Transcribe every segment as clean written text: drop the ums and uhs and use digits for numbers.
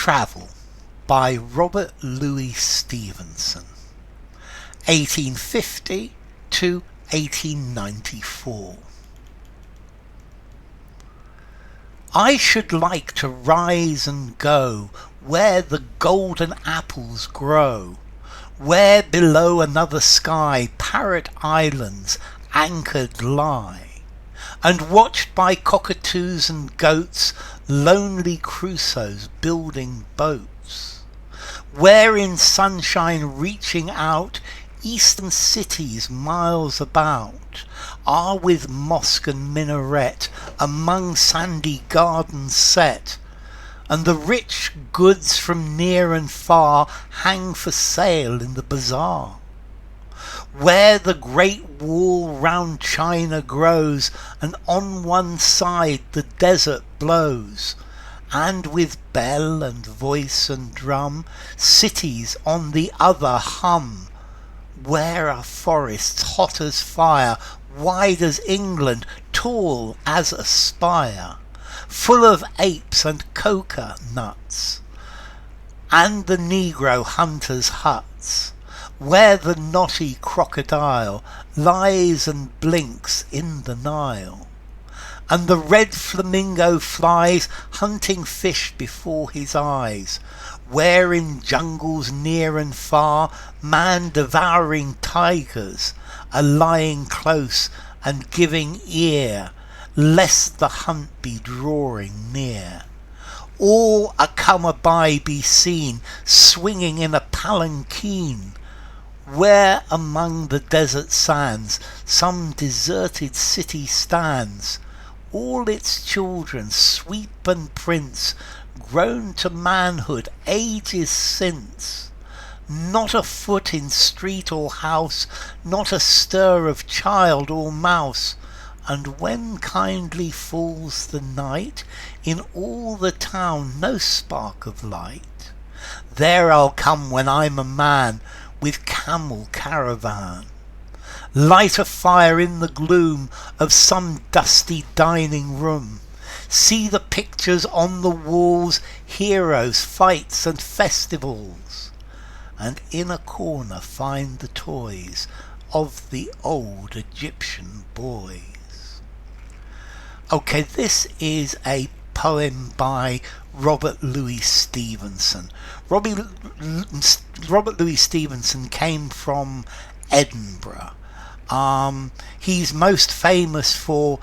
Travel by Robert Louis Stevenson, 1850 to 1894. I should like to rise and go where the golden apples grow, where below another sky Parrot islands anchored lie, and watched by cockatoos and goats, lonely Crusoes building boats, where in sunshine reaching out eastern cities miles about are with mosque and minaret among sandy gardens set, and the rich goods from near and far hang for sale in the bazaar, where the great wall round China grows, and on one side the desert blows, and with bell and voice and drum cities on the other hum, where are forests hot as fire, wide as England, tall as a spire, full of apes and coca nuts, and the negro hunters' huts, where the knotty crocodile lies and blinks in the Nile, and the red flamingo flies hunting fish before his eyes, where in jungles near and far man-devouring tigers are lying close and giving ear, lest the hunt be drawing near, or a comer-by be seen swinging in a palanquin, where among the desert sands some deserted city stands, all its children, sweep and prince, grown to manhood ages since, not a foot in street or house, not a stir of child or mouse, and when kindly falls the night, in all the town no spark of light, there I'll come when I'm a man, with camel caravan, light a fire in the gloom of some dusty dining room, see the pictures on the walls, heroes, fights and festivals, and in a corner find the toys of the old Egyptian boys. Okay, this is a poem by Robert Louis Stevenson. Robert Louis Stevenson came from Edinburgh. He's most famous for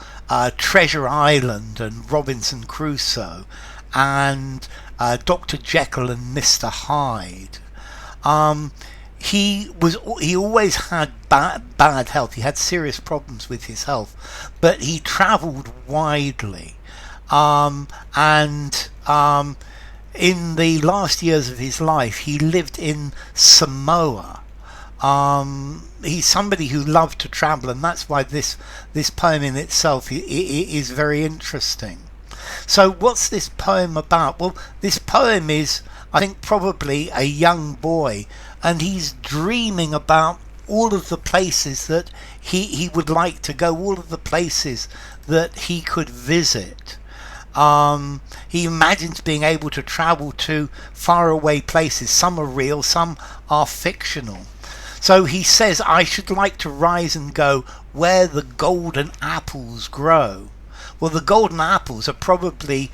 Treasure Island and Robinson Crusoe and Dr. Jekyll and Mr. Hyde. He always had bad health. He had serious problems with his health, but he travelled widely. In the last years of his life, he lived in Samoa. He's somebody who loved to travel, and that's why this poem in itself is very interesting. So what's this poem about? Well, this poem is, I think, probably a young boy, and he's dreaming about all of the places that he would like to go, all of the places that he could visit. He imagines being able to travel to faraway places. Some are real, some are fictional. So he says, I should like to rise and go where the golden apples grow. Well, the golden apples are probably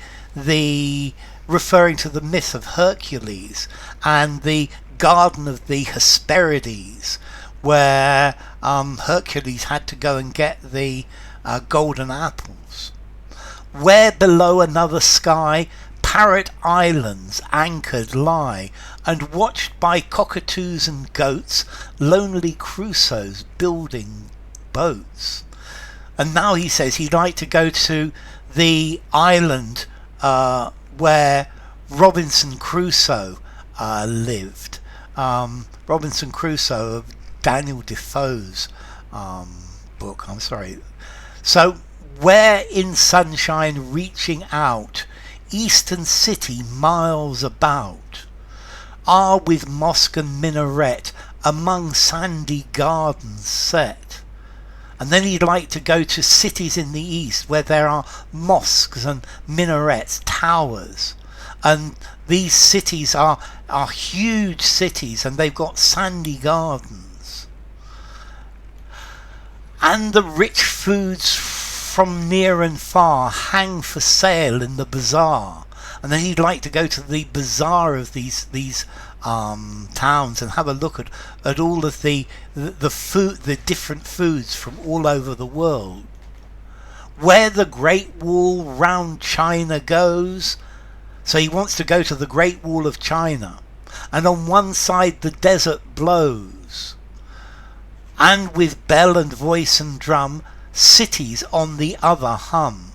referring to the myth of Hercules and the garden of the Hesperides, where Hercules had to go and get the golden apples. Where below another sky Parrot islands anchored lie, and watched by cockatoos and goats, lonely Crusoes building boats. And now he says he'd like to go to the island where Robinson Crusoe lived. Robinson Crusoe of Daniel Defoe's book, I'm sorry. So, where in sunshine reaching out, eastern city miles about, are with mosque and minaret among sandy gardens set. And then he'd like to go to cities in the east where there are mosques and minarets, towers, and these cities are huge cities, and they've got sandy gardens, and the rich foods from near and far hang for sale in the bazaar. And then he'd like to go to the bazaar of these towns and have a look at all of the food, the different foods from all over the world. Where the Great Wall round China goes, so he wants to go to the Great Wall of China, and on one side the desert blows, and with bell and voice and drum, cities on the other hum.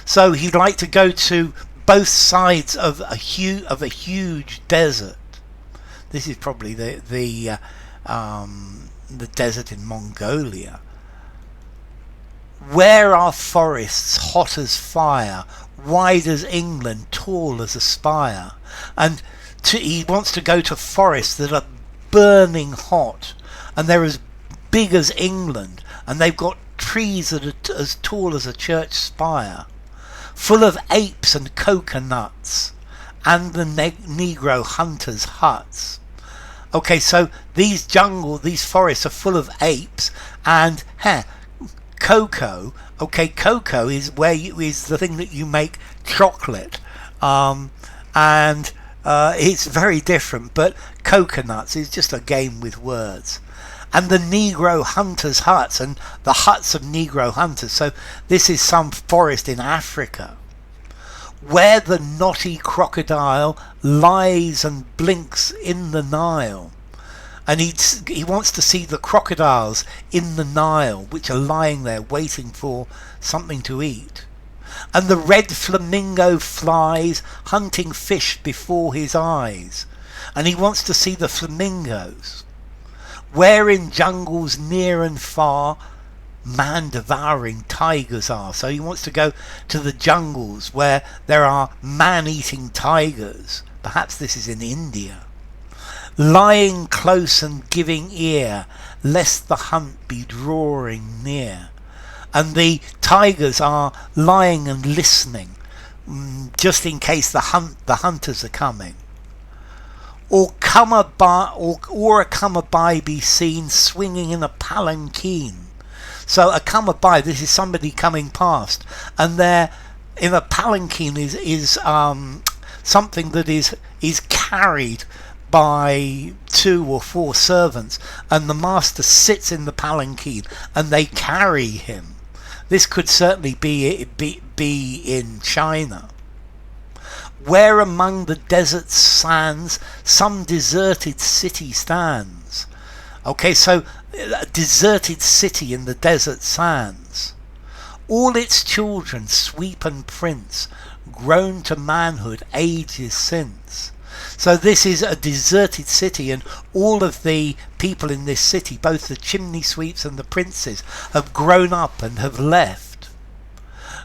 So he'd like to go to both sides of a huge desert. This is probably the desert in Mongolia. Where are forests hot as fire, wide as England, tall as a spire? And he wants to go to forests that are burning hot, and they're as big as England, and they've got trees that are as tall as a church spire, full of apes and coconuts, and the negro hunters' huts. Okay, so these forests are full of apes, and cocoa. Okay, cocoa is is the thing that you make chocolate, and it's very different. But coconuts is just a game with words. And the negro hunters' huts, and the huts of negro hunters. So this is some forest in Africa, where the knotty crocodile lies and blinks in the Nile. And he wants to see the crocodiles in the Nile, which are lying there waiting for something to eat. And the red flamingo flies, hunting fish before his eyes. And he wants to see the flamingos, where in jungles near and far man-devouring tigers are. So he wants to go to the jungles where there are man-eating tigers. Perhaps this is in India. Lying close and giving ear, lest the hunt be drawing near. And the tigers are lying and listening, just in case the hunters are coming. Or a come-a-by be seen swinging in a palanquin. So a come-a-by, this is somebody coming past, and there in a palanquin is something that is carried by 2 or 4 servants, and the master sits in the palanquin and they carry him. This could certainly be in China. Where among the desert sands some deserted city stands. Okay, so a deserted city in the desert sands. All its children, sweep and prince, grown to manhood ages since. So this is a deserted city, and all of the people in this city, both the chimney sweeps and the princes, have grown up and have left.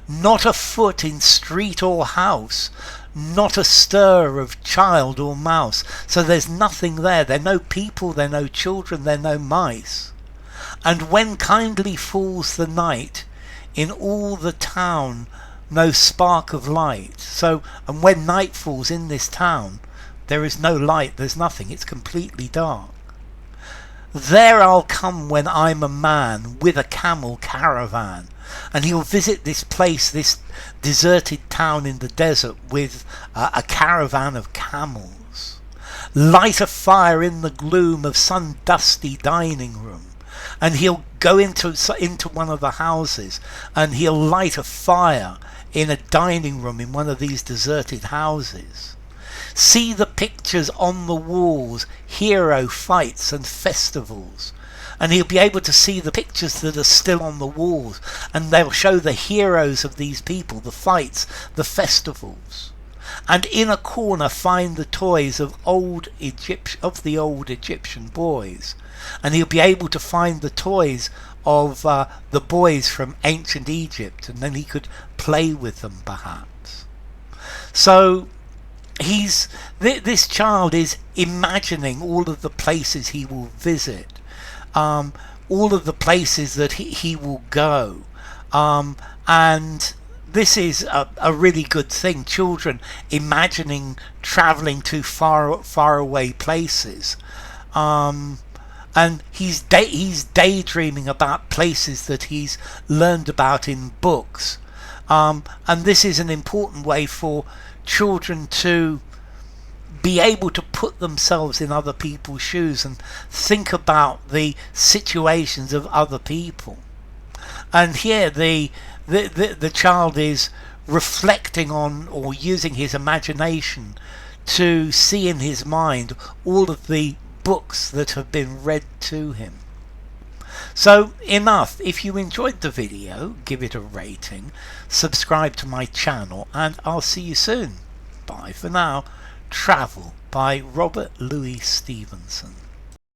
Not a foot in street or house, not a stir of child or mouse. So there's nothing there. There are no people, there are no children, there are no mice. And when kindly falls the night, in all the town no spark of light. So, and when night falls in this town, there is no light, there's nothing, it's completely dark. There I'll come when I'm a man, with a camel caravan. And he'll visit this place, this deserted town in the desert, with a caravan of camels. Light a fire in the gloom of some dusty dining room. And he'll go into one of the houses, and he'll light a fire in a dining room in one of these deserted houses. See the pictures on the walls, hero fights and festivals. And he'll be able to see the pictures that are still on the walls, and they'll show the heroes of these people, the fights, the festivals. And in a corner find the toys of the old Egyptian boys. And he'll be able to find the toys of the boys from ancient Egypt, and then he could play with them perhaps. So this child is imagining all of the places he will visit, all of the places that he will go, and this is a really good thing. Children imagining traveling to far away places. And he's daydreaming about places that he's learned about in books. And this is an important way for children to be able to put themselves in other people's shoes and think about the situations of other people. And here the child is reflecting on, or using his imagination to see in his mind all of the books that have been read to him. So enough. If you enjoyed the video, give it a rating, subscribe to my channel, and I'll see you soon. Bye for now. Travel by Robert Louis Stevenson.